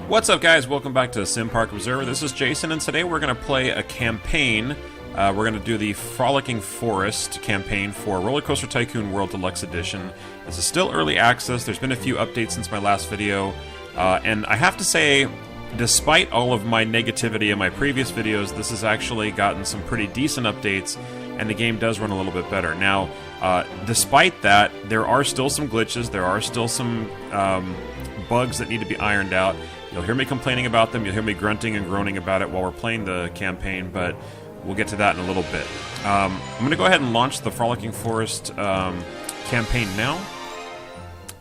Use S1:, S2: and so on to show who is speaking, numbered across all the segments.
S1: What's up, guys? Welcome back to Sim Park Observer. This is Jason, and today we're going to play a campaign. We're going to do the Frolicking Forest Campaign for Roller Coaster Tycoon World Deluxe Edition. This is still early access. There's been a few updates since my last video, and I have to say, despite all of my negativity in my previous videos, this has actually gotten some pretty decent updates, and the game does run a little bit better. Now, despite that, there are still some glitches. There are still some bugs that need to be ironed out. You'll hear me complaining about them, you'll hear me grunting and groaning about it while we're playing the campaign, but we'll get to that in a little bit. I'm going to go ahead and launch the Frolicking Forest campaign now.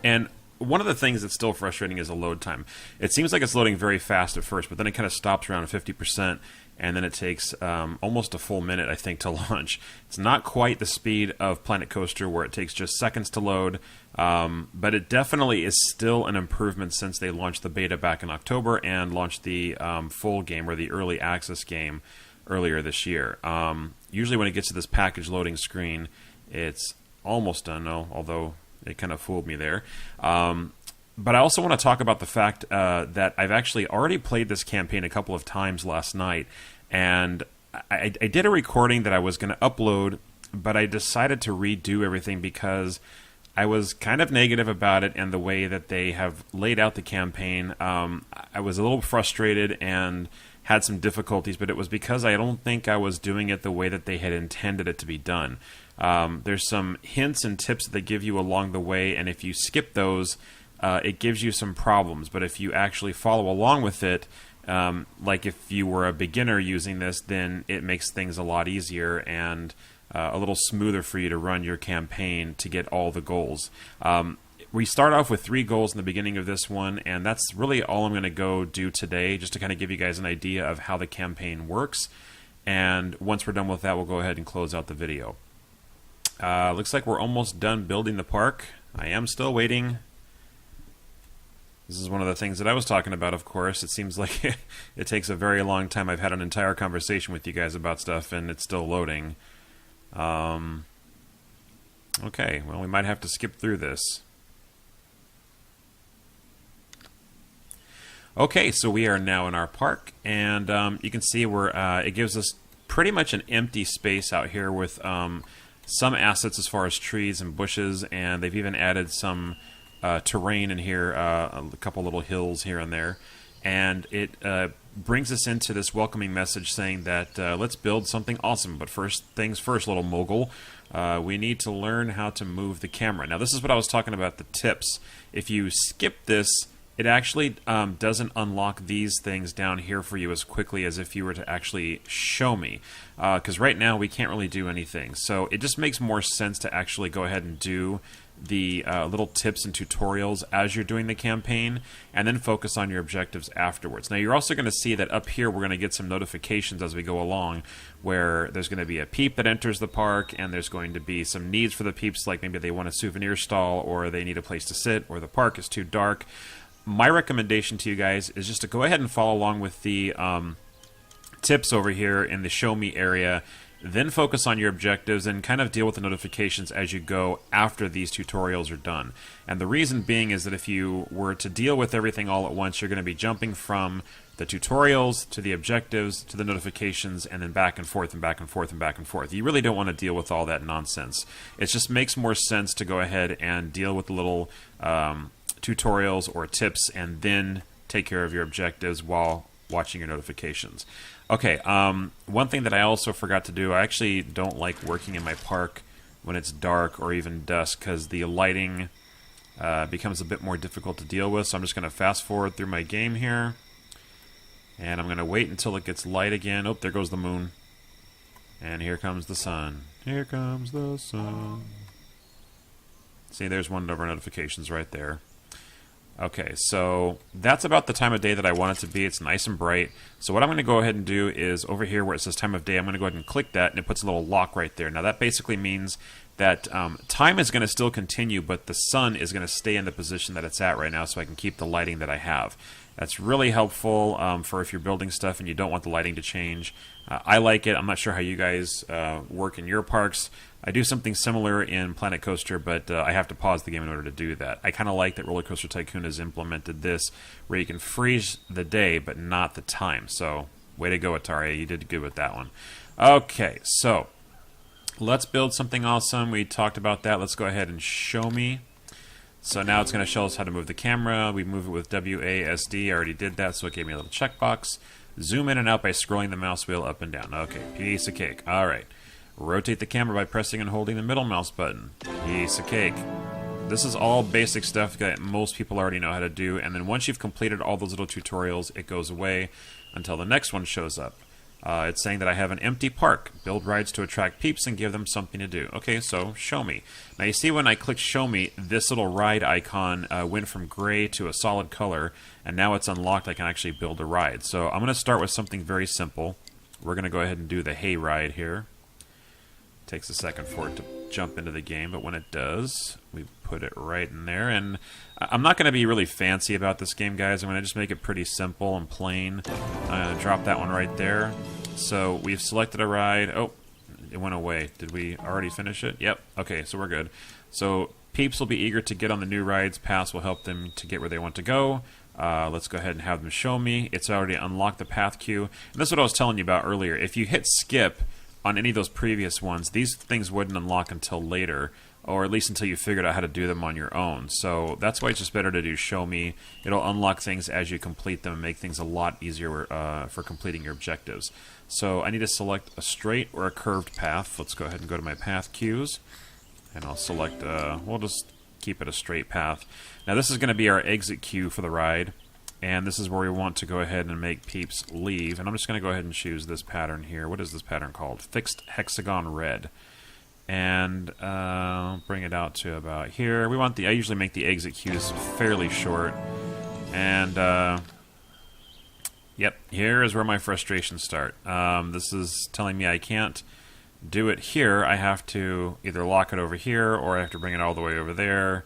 S1: And one of the things that's still frustrating is the load time. It seems like it's loading very fast at first, but then it kind of stops around 50%, and then it takes almost a full minute, I think, to launch. It's not quite the speed of Planet Coaster, where it takes just seconds to load, but it definitely is still an improvement since they launched the beta back in October and launched the full game, or the early access game, earlier this year. Usually when it gets to this package loading screen, it's almost done, although it kind of fooled me there. But I also want to talk about the fact that I've actually already played this campaign a couple of times last night, and I did a recording that I was going to upload, but I decided to redo everything because I was kind of negative about it and the way that they have laid out the campaign. I was a little frustrated and had some difficulties, but it was because I don't think I was doing it the way that they had intended it to be done. There's some hints and tips that they give you along the way, and if you skip those, it gives you some problems. But if you actually follow along with it, like if you were a beginner using this, then it makes things a lot easier and a little smoother for you to run your campaign to get all the goals. We start off with 3 goals in the beginning of this one, and that's really all I'm going to go do today, just to kind of give you guys an idea of how the campaign works. And once we're done with that, we'll go ahead and close out the video. Looks like we're almost done building the park. I am still waiting. This is one of the things that I was talking about, of course. It seems like it takes a very long time. I've had an entire conversation with you guys about stuff, and it's still loading. Okay, well, we might have to skip through this. Okay, so we are now in our park, and you can see it gives us pretty much an empty space out here with some assets as far as trees and bushes, and they've even added some terrain in here, a couple little hills here and there, and it brings us into this welcoming message saying that let's build something awesome, but first things first, little mogul, we need to learn how to move the camera. Now, this is what I was talking about, the tips. If you skip this, it actually doesn't unlock these things down here for you as quickly as if you were to actually show me. Because right now we can't really do anything. So it just makes more sense to actually go ahead and do the little tips and tutorials as you're doing the campaign, and then focus on your objectives afterwards. Now, you're also going to see that up here we're going to get some notifications as we go along, where there's going to be a peep that enters the park, and there's going to be some needs for the peeps, like maybe they want a souvenir stall, or they need a place to sit, or the park is too dark. My recommendation to you guys is just to go ahead and follow along with the tips over here in the show me area, then focus on your objectives and kind of deal with the notifications as you go after these tutorials are done. And the reason being is that if you were to deal with everything all at once, you're going to be jumping from the tutorials to the objectives to the notifications, and then back and forth and back and forth and back and forth. You really don't want to deal with all that nonsense. It just makes more sense to go ahead and deal with the little tutorials or tips and then take care of your objectives while watching your notifications. Okay, one thing that I also forgot to do, I actually don't like working in my park when it's dark or even dusk, because the lighting becomes a bit more difficult to deal with. So I'm just going to fast forward through my game here, and I'm going to wait until it gets light again. Oh, there goes the moon, and here comes the sun. Here comes the sun. See, there's one of our notifications right there. Okay, so that's about the time of day that I want it to be. It's nice and bright. So what I'm going to go ahead and do is over here where it says time of day, I'm going to go ahead and click that, and it puts a little lock right there. Now that basically means that time is going to still continue, but the sun is going to stay in the position that it's at right now, so I can keep the lighting that I have. That's really helpful for if you're building stuff and you don't want the lighting to change. I like it. I'm not sure how you guys work in your parks. I do something similar in Planet Coaster, but I have to pause the game in order to do that. I kind of like that Roller Coaster Tycoon has implemented this, where you can freeze the day, but not the time. So, way to go, Atari. You did good with that one. Okay, so let's build something awesome. We talked about that. Let's go ahead and show me. So now it's going to show us how to move the camera. We move it with WASD. I already did that, so it gave me a little checkbox. Zoom in and out by scrolling the mouse wheel up and down. Okay, piece of cake. All right. Rotate the camera by pressing and holding the middle mouse button. Piece of cake. This is all basic stuff that most people already know how to do, and then once you've completed all those little tutorials, it goes away until the next one shows up. It's saying that I have an empty park. Build rides to attract peeps and give them something to do. Okay, so show me. Now you see when I click show me, this little ride icon went from gray to a solid color, and now it's unlocked. I can actually build a ride. So I'm going to start with something very simple. We're going to go ahead and do the hay ride here. Takes a second for it to jump into the game, but when it does, we put it right in there. And I'm not going to be really fancy about this game, guys. I'm going to just make it pretty simple and plain. Drop that one right there. So we've selected a ride. Oh, it went away. Did we already finish it? Yep. Okay, so we're good. So peeps will be eager to get on the new rides. Paths will help them to get where they want to go. Let's go ahead and have them show me. It's already unlocked the path queue. And that's what I was telling you about earlier. If you hit skip on any of those previous ones, these things wouldn't unlock until later, or at least until you figured out how to do them on your own. So that's why it's just better to do show me. It'll unlock things as you complete them and make things a lot easier for completing your objectives. So I need to select a straight or a curved path. Let's go ahead and go to my path queues, and I'll select, we'll just keep it a straight path. Now this is going to be our exit queue for the ride. And this is where we want to go ahead and make peeps leave. And I'm just going to go ahead and choose this pattern here. What is this pattern called? Fixed hexagon red. And bring it out to about here. We want I usually make the exit queues fairly short. And yep, here is where my frustrations start. This is telling me I can't do it here. I have to either lock it over here, or I have to bring it all the way over there.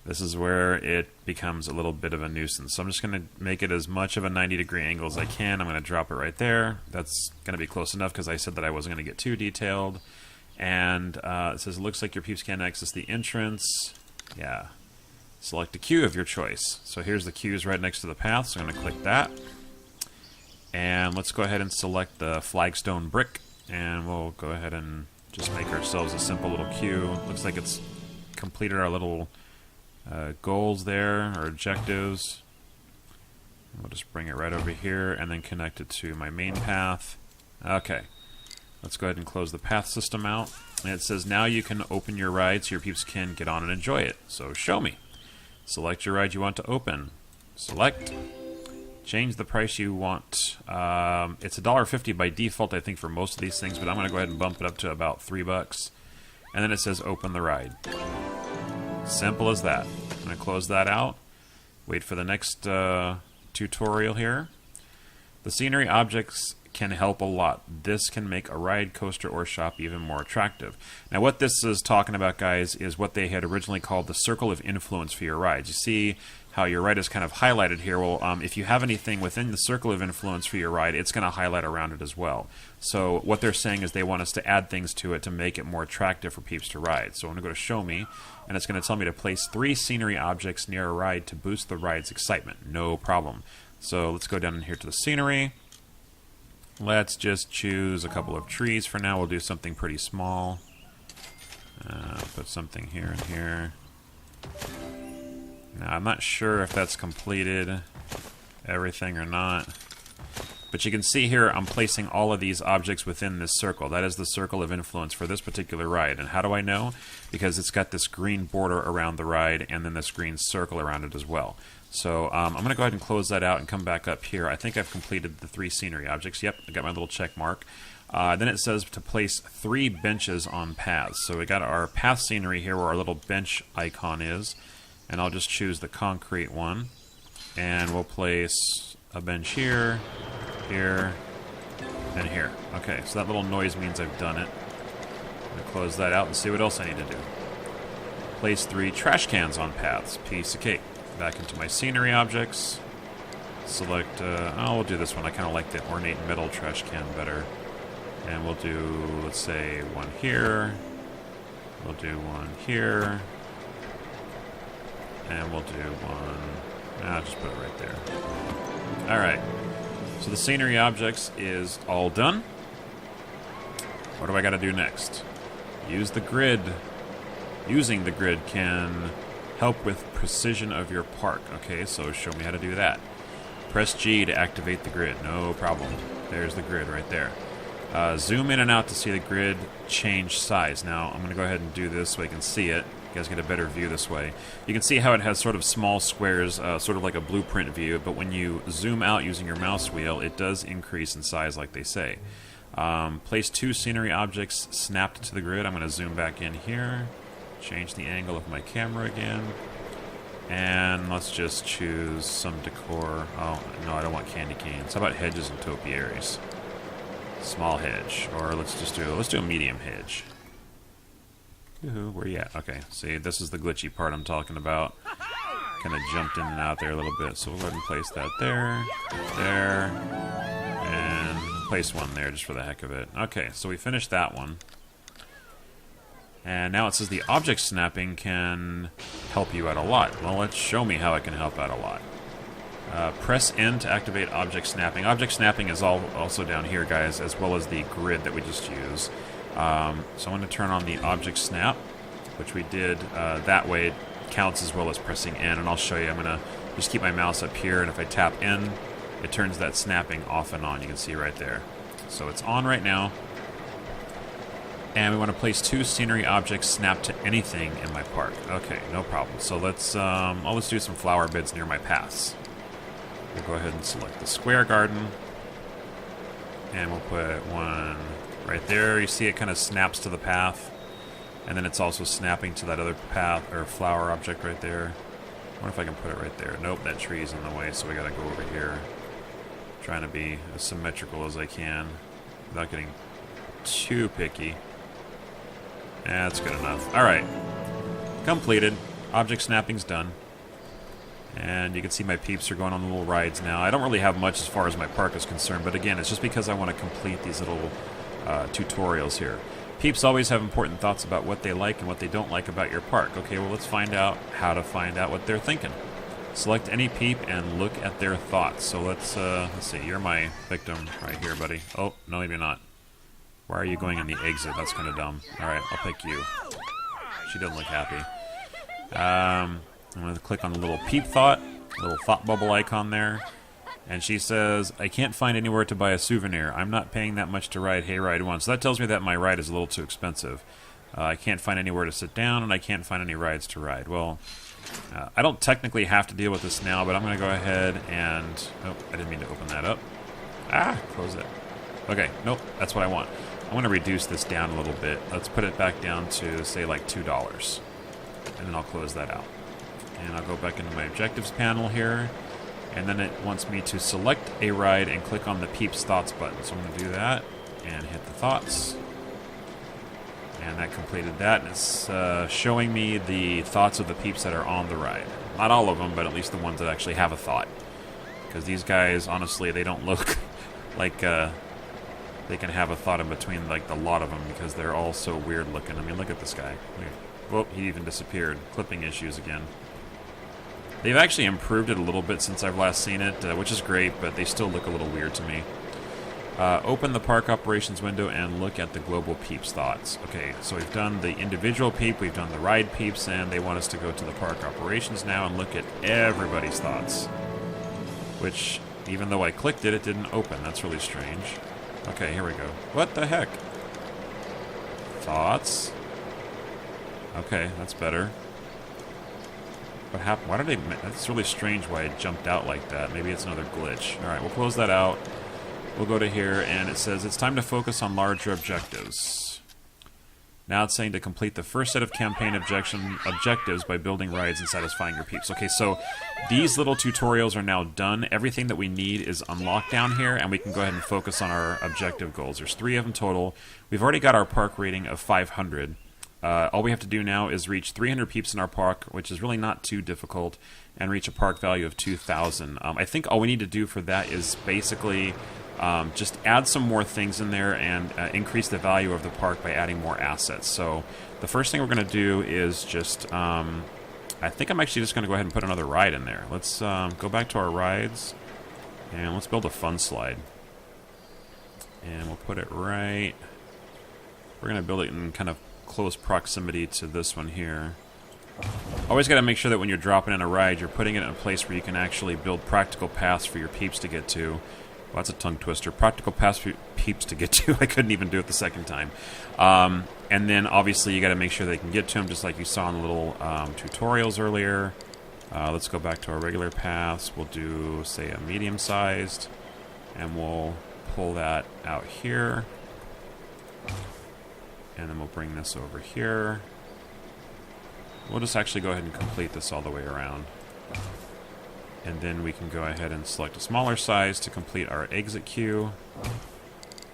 S1: This is where it becomes a little bit of a nuisance. So I'm just going to make it as much of a 90-degree angle as I can. I'm going to drop it right there. That's going to be close enough because I said that I wasn't going to get too detailed. And it says, it looks like your peeps can't access the entrance. Yeah. Select a queue of your choice. So here's the queues right next to the path. So I'm going to click that. And let's go ahead and select the flagstone brick. And we'll go ahead and just make ourselves a simple little queue. Looks like it's completed our little goals there, or objectives. We'll just bring it right over here and then connect it to my main path. Okay, let's go ahead and close the path system out. And it says now you can open your ride so your peeps can get on and enjoy it. So show me. Select your ride you want to open. Select. Change the price you want. It's $1.50 by default, I think, for most of these things, but I'm going to go ahead and bump it up to about $3. And then it says open the ride. Simple as that. I'm going to close that out. Wait for the next tutorial here. The scenery objects can help a lot. This can make a ride, coaster, or shop even more attractive. Now what this is talking about, guys, is what they had originally called the circle of influence for your rides. You see how your ride is kind of highlighted here. Well, if you have anything within the circle of influence for your ride, it's going to highlight around it as well. So what they're saying is they want us to add things to it to make it more attractive for peeps to ride. So I'm going to go to show me, and it's going to tell me to place 3 scenery objects near a ride to boost the ride's excitement. No problem. So let's go down in here to the scenery. Let's just choose a couple of trees for now. We'll do something pretty small. Put something here and here. Now, I'm not sure if that's completed everything or not. But you can see here I'm placing all of these objects within this circle. That is the circle of influence for this particular ride. And how do I know? Because it's got this green border around the ride and then this green circle around it as well. So I'm going to go ahead and close that out and come back up here. I think I've completed the 3 scenery objects. Yep, I got my little check mark. Then it says to place 3 benches on paths. So we got our path scenery here where our little bench icon is. And I'll just choose the concrete one. And we'll place a bench here, here, and here. Okay, so that little noise means I've done it. I'm going to close that out and see what else I need to do. Place 3 trash cans on paths. Piece of cake. Back into my scenery objects. Select, we'll do this one. I kind of like the ornate metal trash can better. And we'll do, let's say, one here. We'll do one here. And we'll do one... I'll just put it right there. Alright. So the scenery objects is all done. What do I got to do next? Use the grid. Using the grid can help with precision of your park. Okay, so show me how to do that. Press G to activate the grid. No problem. There's the grid right there. Zoom in and out to see the grid change size. Now, I'm going to go ahead and do this so I can see it. You guys get a better view this way. You can see how it has sort of small squares, sort of like a blueprint view, but when you zoom out using your mouse wheel, it does increase in size like they say. Place 2 scenery objects snapped to the grid. I'm going to zoom back in here. Change the angle of my camera again. And let's just choose some decor. Oh, no, I don't want candy canes. How about hedges and topiaries? Small hedge. Or let's do a medium hedge. Woohoo, where you at? Okay, see, this is the glitchy part I'm talking about. Kind of jumped in and out there a little bit. So we'll go ahead and place that there, there, and place one there just for the heck of it. Okay, so we finished that one. And now it says the object snapping can help you out a lot. Well, let's show me how it can help out a lot. Press N to activate object snapping. Object snapping is also down here, guys, as well as the grid that we just used. So I'm going to turn on the object snap, which we did that way. It counts as well as pressing N, and I'll show you. I'm going to just keep my mouse up here, and if I tap N, it turns that snapping off and on. You can see right there. So it's on right now. And we want to place 2 scenery objects snapped to anything in my park. Okay, no problem. So let's do some flower beds near my paths. We'll go ahead and select the square garden. And we'll put one right there. You see it kind of snaps to the path. And then it's also snapping to that other path or flower object right there. I wonder if I can put it right there. Nope, that tree's in the way, so we gotta go over here. Trying to be as symmetrical as I can without getting too picky. That's good enough. Alright. Completed. Object snapping's done. And you can see my peeps are going on the little rides now. I don't really have much as far as my park is concerned, but again, it's just because I want to complete these little tutorials here. Peeps always have important thoughts about what they like and what they don't like about your park. Okay, well, let's find out how to find out what they're thinking. Select any peep and look at their thoughts. So let's see. You're my victim right here, buddy. Oh, no, maybe not. Why are you going in the exit? That's kind of dumb. Alright, I'll pick you. She doesn't look happy. I'm going to click on the little peep thought, little thought bubble icon there. And she says, I can't find anywhere to buy a souvenir. I'm not paying that much to ride Hayride 1. So that tells me that my ride is a little too expensive. I can't find anywhere to sit down, and I can't find any rides to ride. Well, I don't technically have to deal with this now, but I'm going to go ahead and... Oh, I didn't mean to open that up. Ah, close it. Okay, nope, that's what I want. I want to reduce this down a little bit. Let's put it back down to, say, like $2. And then I'll close that out. And I'll go back into my objectives panel here. And then it wants me to select a ride and click on the Peeps Thoughts button. So I'm going to do that and hit the Thoughts. And that completed that. And it's showing me the thoughts of the peeps that are on the ride. Not all of them, but at least the ones that actually have a thought. Because these guys, honestly, they don't look like they can have a thought in between like the lot of them because they're all so weird looking. I mean, look at this guy. Whoop, he even disappeared. Clipping issues again. They've actually improved it a little bit since I've last seen it, which is great, but they still look a little weird to me. Open the park operations window and look at the global peeps thoughts. Okay, so we've done the individual peep, we've done the ride peeps, and they want us to go to the park operations now and look at everybody's thoughts. Which, even though I clicked it, it didn't open. That's really strange. Okay, here we go. What the heck? Thoughts? Okay, that's better. What happened? Why did they... That's really strange why it jumped out like that. Maybe it's another glitch. Alright, we'll close that out. We'll go to here, and it says it's time to focus on larger objectives. Now it's saying to complete the first set of campaign objectives by building rides and satisfying your peeps. Okay, so these little tutorials are now done. Everything that we need is unlocked down here, and we can go ahead and focus on our objective goals. There's 3 of them total. We've already got our park rating of 500. All we have to do now is reach 300 peeps in our park, which is really not too difficult, and reach a park value of 2,000. I think all we need to do for that is basically just add some more things in there and increase the value of the park by adding more assets. So the first thing we're going to do is just, I think I'm actually just going to go ahead and put another ride in there. Let's go back to our rides, and let's build a fun slide. And we'll put it right, we're going to build it in kind of close proximity to this one here. Always got to make sure that when you're dropping in a ride, you're putting it in a place where you can actually build practical paths for your peeps to get to. Well, that's a tongue twister. Practical paths for peeps to get to. I couldn't even do it the second time. And then obviously you got to make sure they can get to them, just like you saw in the little tutorials earlier. Let's go back to our regular paths. We'll do, say, a medium-sized, and we'll pull that out here. And then we'll bring this over here. We'll just actually go ahead and complete this all the way around. And then we can go ahead and select a smaller size to complete our exit queue.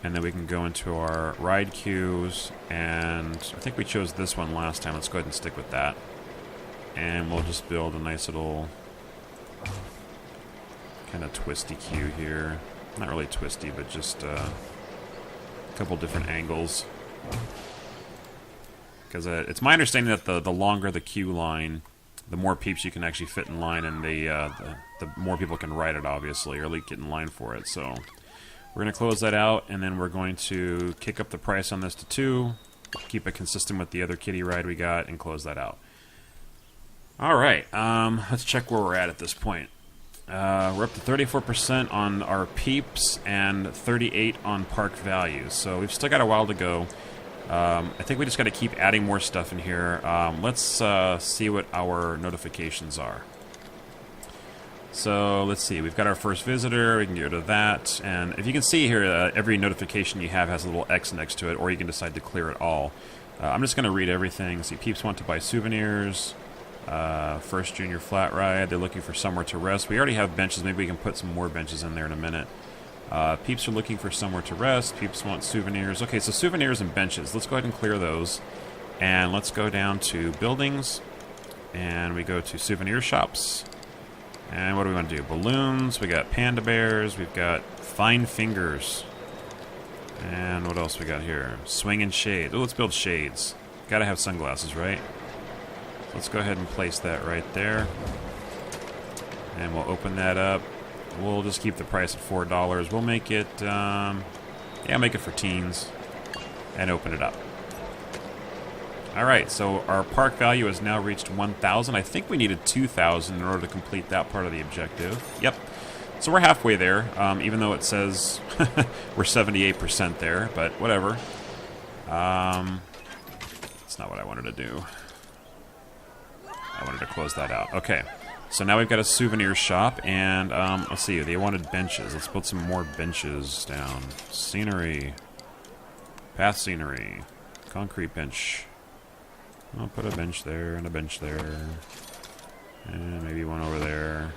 S1: And then we can go into our ride queues. And I think we chose this one last time. Let's go ahead and stick with that. And we'll just build a nice little kind of twisty queue here. Not really twisty, but just a couple different angles. Because it's my understanding that the longer the queue line, the more peeps you can actually fit in line, and the more people can ride it, obviously, or at least get in line for it. So we're going to close that out, and then we're going to kick up the price on this to 2, keep it consistent with the other kiddie ride we got, and close that out. All right, let's check where we're at this point. We're up to 34% on our peeps and 38% on park value. So we've still got a while to go. I think we just got to keep adding more stuff in here. Let's see what our notifications are. So let's see. We've got our first visitor. We can get rid of that. And if you can see here, every notification you have has a little X next to it, or you can decide to clear it all. I'm just going to read everything. See, peeps want to buy souvenirs. First junior flat ride. They're looking for somewhere to rest. We already have benches. Maybe we can put some more benches in there in a minute. Peeps are looking for somewhere to rest. Peeps want souvenirs. Okay, so souvenirs and benches. Let's go ahead and clear those. And let's go down to buildings. And we go to souvenir shops. And what do we want to do? Balloons. We got panda bears. We've got fine fingers. And what else we got here? Swinging shades. Oh, let's build shades. Gotta have sunglasses, right? Let's go ahead and place that right there. And we'll open that up. We'll just keep the price at $4. We'll make it, yeah, make it for teens. And open it up. Alright, so our park value has now reached 1,000. I think we needed 2,000 in order to complete that part of the objective. Yep. So we're halfway there, even though it says we're 78% there, but whatever. That's not what I wanted to do. I wanted to close that out. Okay, so now we've got a souvenir shop, and let's see, they wanted benches. Let's put some more benches down. Scenery. Path scenery. Concrete bench. I'll put a bench there, and a bench there. And maybe one over there.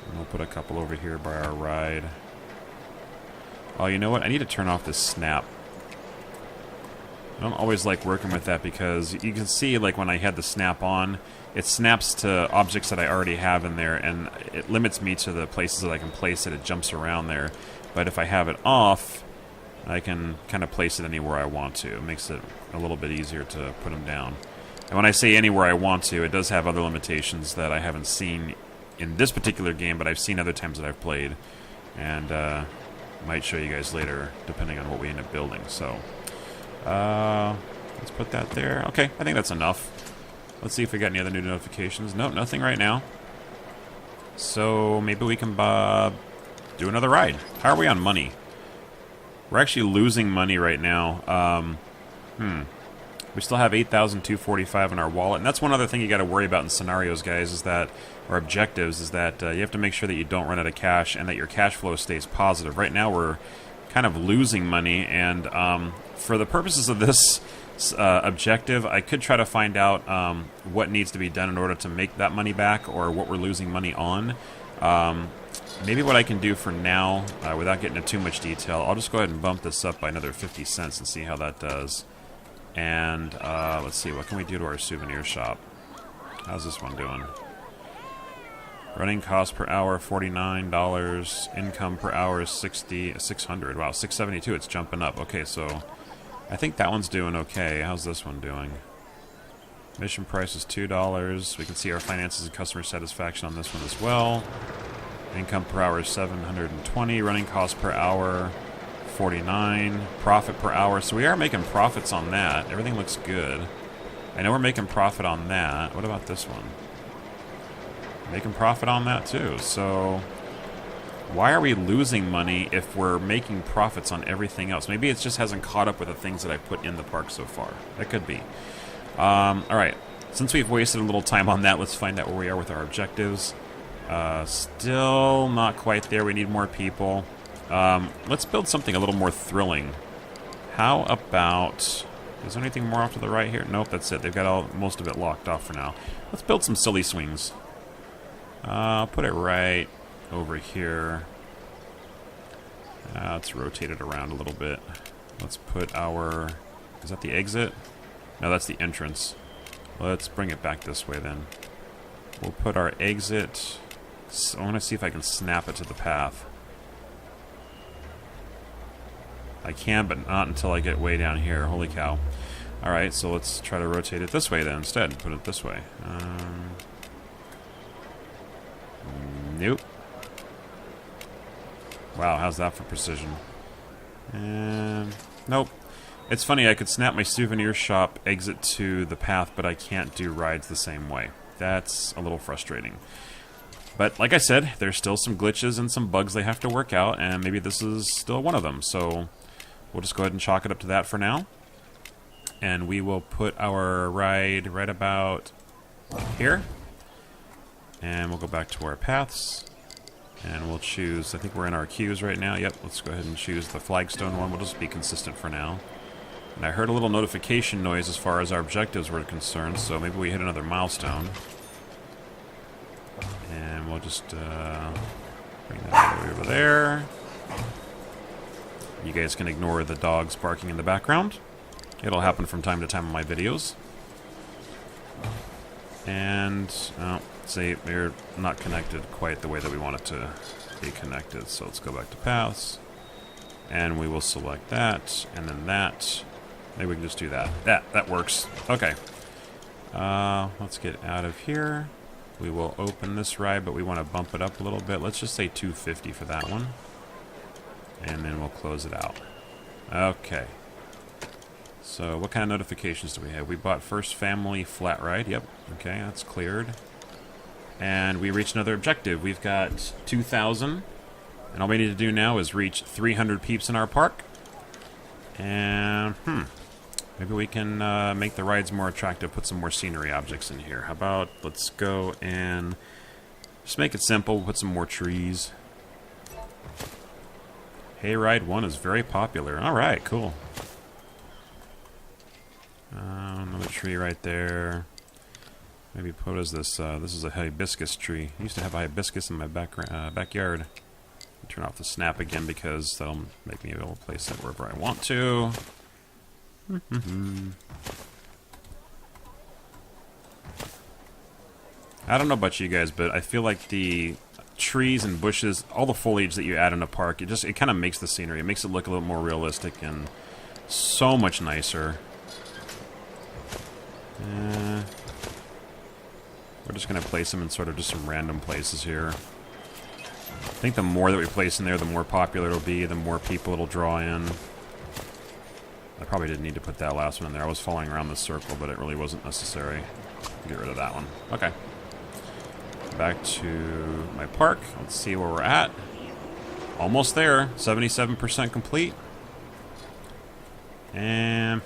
S1: And we'll put a couple over here by our ride. Oh, you know what? I need to turn off this snap. I don't always like working with that because you can see, like, when I had the snap on, it snaps to objects that I already have in there, and it limits me to the places that I can place it. It jumps around there. But if I have it off, I can kind of place it anywhere I want to. It makes it a little bit easier to put them down. And when I say anywhere I want to, it does have other limitations that I haven't seen in this particular game, but I've seen other times that I've played. And might show you guys later, depending on what we end up building. So let's put that there. Okay, I think that's enough. Let's see if we got any other new notifications. Nope, nothing right now. So maybe we can do another ride. How are we on money? We're actually losing money right now. We still have 8,245 in our wallet, and that's one other thing you got to worry about in scenarios, guys, is that, or objectives, is that you have to make sure that you don't run out of cash and that your cash flow stays positive. Right now we're kind of losing money, and for the purposes of this objective, I could try to find out what needs to be done in order to make that money back, or what we're losing money on. Maybe what I can do for now, without getting into too much detail, I'll just go ahead and bump this up by another 50 cents and see how that does. And let's see, what can we do to our souvenir shop? How's this one doing? Running cost per hour, $49. Income per hour is 600. Wow, 672. It's jumping up. Okay, so I think that one's doing okay. How's this one doing? Mission price is $2. We can see our finances and customer satisfaction on this one as well. Income per hour is 720. Running cost per hour, 49. Profit per hour. So we are making profits on that. Everything looks good. I know we're making profit on that. What about this one? Making profit on that too. So why are we losing money if we're making profits on everything else? Maybe it just hasn't caught up with the things that I put in the park so far. That could be. Alright, since we've wasted a little time on that, let's find out where we are with our objectives. Still not quite there. We need more people. Let's build something a little more thrilling. How about... Is there anything more off to the right here? Nope, that's it. They've got most of it locked off for now. Let's build some silly swings. I'll put it right over here. Let's rotate it around a little bit. Let's put our... Is that the exit? No, that's the entrance. Let's bring it back this way then. We'll put our exit... So I want to see if I can snap it to the path. I can, but not until I get way down here. Holy cow. Alright, so let's try to rotate it this way then instead. Put it this way. Nope. Wow, how's that for precision? Nope. It's funny, I could snap my souvenir shop exit to the path, but I can't do rides the same way. That's a little frustrating. But like I said, there's still some glitches and some bugs they have to work out, and maybe this is still one of them. So we'll just go ahead and chalk it up to that for now. And we will put our ride right about here. And we'll go back to our paths. And we'll choose, I think we're in our queues right now. Yep, let's go ahead and choose the flagstone one. We'll just be consistent for now. And I heard a little notification noise as far as our objectives were concerned, so maybe we hit another milestone. And we'll just bring that all the way over there. You guys can ignore the dogs barking in the background. It'll happen from time to time in my videos. And, see, they're not connected quite the way that we want it to be connected. So let's go back to paths. And we will select that, and then that. Maybe we can just do that. That works. Okay. Let's get out of here. We will open this ride, but we want to bump it up a little bit. Let's just say 250 for that one. And then we'll close it out. Okay. So what kind of notifications do we have? We bought First Family Flat Ride. Yep. Okay, that's cleared. And we reached another objective. We've got 2,000. And all we need to do now is reach 300 peeps in our park. And, maybe we can make the rides more attractive, put some more scenery objects in here. How about, let's go and just make it simple, put some more trees. Hayride 1 is very popular. Alright, cool. Another tree right there. Maybe what is this? This is a hibiscus tree. I used to have a hibiscus in my backyard. Turn off the snap again because that'll make me able to place it wherever I want to. I don't know about you guys, but I feel like the trees and bushes, all the foliage that you add in a park, it kind of makes the scenery. It makes it look a little more realistic and so much nicer. We're just going to place them in sort of just some random places here. I think the more that we place in there, the more popular it'll be, the more people it'll draw in. I probably didn't need to put that last one in there. I was following around this circle, but it really wasn't necessary. Get rid of that one. Okay. Back to my park. Let's see where we're at. Almost there. 77% complete. And,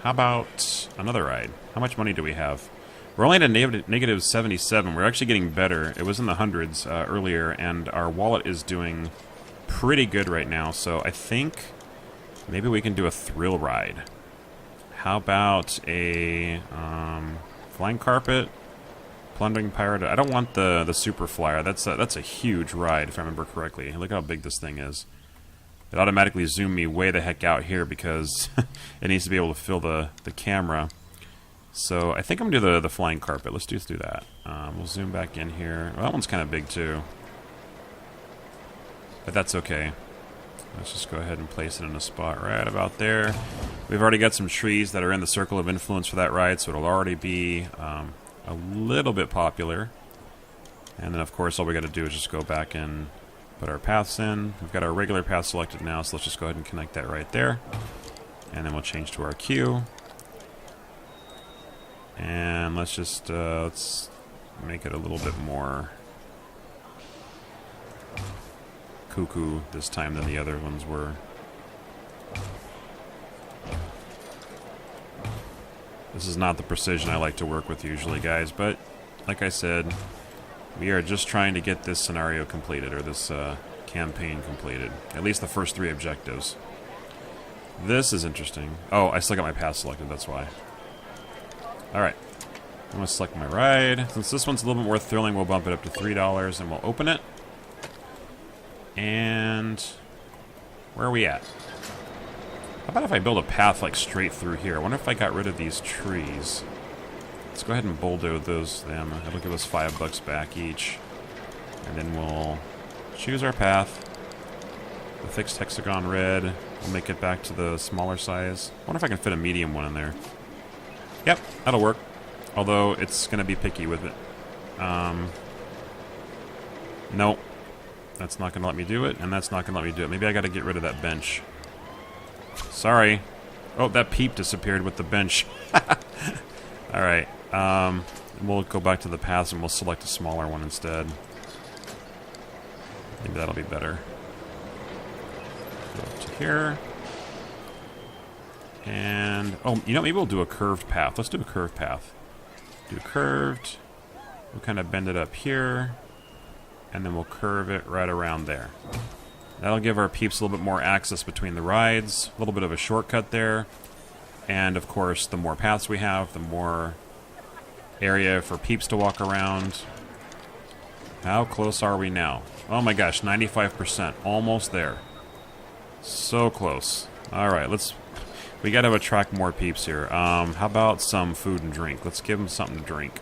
S1: how about another ride? How much money do we have? We're only at a negative 77. We're actually getting better. It was in the hundreds earlier, and our wallet is doing pretty good right now. So I think maybe we can do a thrill ride. How about a flying carpet, plundering pirate? I don't want the super flyer. That's a huge ride, if I remember correctly. Look how big this thing is. It automatically zoomed me way the heck out here because it needs to be able to fill the camera. So I think I'm going to do the flying carpet. Let's do that. We'll zoom back in here. Well, that one's kind of big too. But that's okay. Let's just go ahead and place it in a spot right about there. We've already got some trees that are in the circle of influence for that ride, so it'll already be a little bit popular. And then, of course, all we got to do is just go back and put our paths in. We've got our regular path selected now, so let's just go ahead and connect that right there. And then we'll change to our queue. And let's just let's make it a little bit more cuckoo this time than the other ones were. This is not the precision I like to work with usually, guys, but like I said, we are just trying to get this scenario completed, or this campaign completed. At least the first 3 objectives. This is interesting. Oh, I still got my path selected, that's why. Alright. I'm going to select my ride. Since this one's a little bit more thrilling, we'll bump it up to $3 and we'll open it. And where are we at? How about if I build a path like straight through here? I wonder if I got rid of these trees. Let's go ahead and bulldoze them. It'll give us $5 back each. And then we'll choose our path. The fixed hexagon red. We'll make it back to the smaller size. I wonder if I can fit a medium one in there. Yep, that'll work. Although it's going to be picky with it. Nope. That's not going to let me do it, and that's not going to let me do it. Maybe I got to get rid of that bench. Sorry. Oh, that peep disappeared with the bench. Alright. We'll go back to the paths and we'll select a smaller one instead. Maybe that'll be better. Go up to here. And, oh, you know, maybe we'll do a curved path. Let's do a curved path. Do curved. We'll kind of bend it up here. And then we'll curve it right around there. That'll give our peeps a little bit more access between the rides. A little bit of a shortcut there. And, of course, the more paths we have, the more area for peeps to walk around. How close are we now? Oh my gosh, 95%. Almost there. So close. Alright, we gotta attract more peeps here. How about some food and drink? Let's give them something to drink.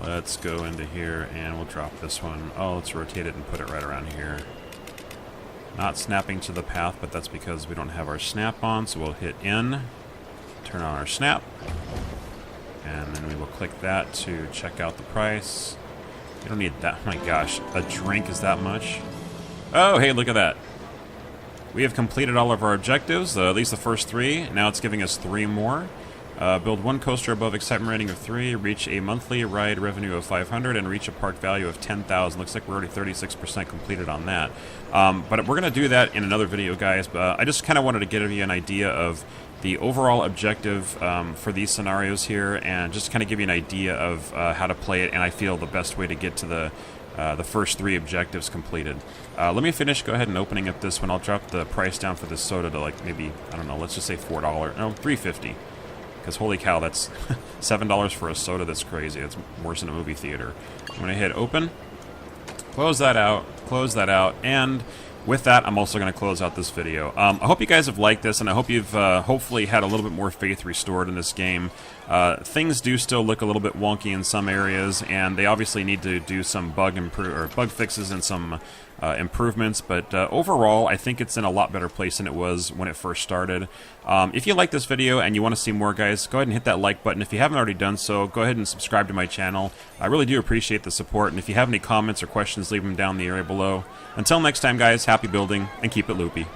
S1: Let's go into here and we'll drop this one. Oh, let's rotate it and put it right around here. Not snapping to the path, but that's because we don't have our snap on, so we'll hit N, turn on our snap, and then we will click that to check out the price. You don't need that. Oh my gosh, a drink is that much? Oh, hey, look at that. We have completed all of our objectives, at least the first 3. Now it's giving us 3 more. Build 1 coaster above excitement rating of 3, reach a monthly ride revenue of 500, and reach a park value of 10,000. Looks like we're already 36% completed on that. But we're going to do that in another video, guys. But I just kind of wanted to give you an idea of the overall objective for these scenarios here, and just kind of give you an idea of how to play it, and I feel the best way to get to the first 3 objectives completed. Let me finish. Go ahead and opening up this one. I'll drop the price down for this soda to like maybe, I don't know, let's just say $4. No, $3.50. Because holy cow, that's $7 for a soda. That's crazy. It's worse than a movie theater. I'm going to hit open. Close that out. Close that out. And with that, I'm also going to close out this video. I hope you guys have liked this, and I hope you've hopefully had a little bit more faith restored in this game. Things do still look a little bit wonky in some areas, and they obviously need to do some bug fixes and some improvements, but overall, I think it's in a lot better place than it was when it first started. If you like this video and you want to see more, guys, go ahead and hit that like button. If you haven't already done so, go ahead and subscribe to my channel. I really do appreciate the support, and if you have any comments or questions, leave them down in the area below. Until next time, guys, happy building, and keep it loopy.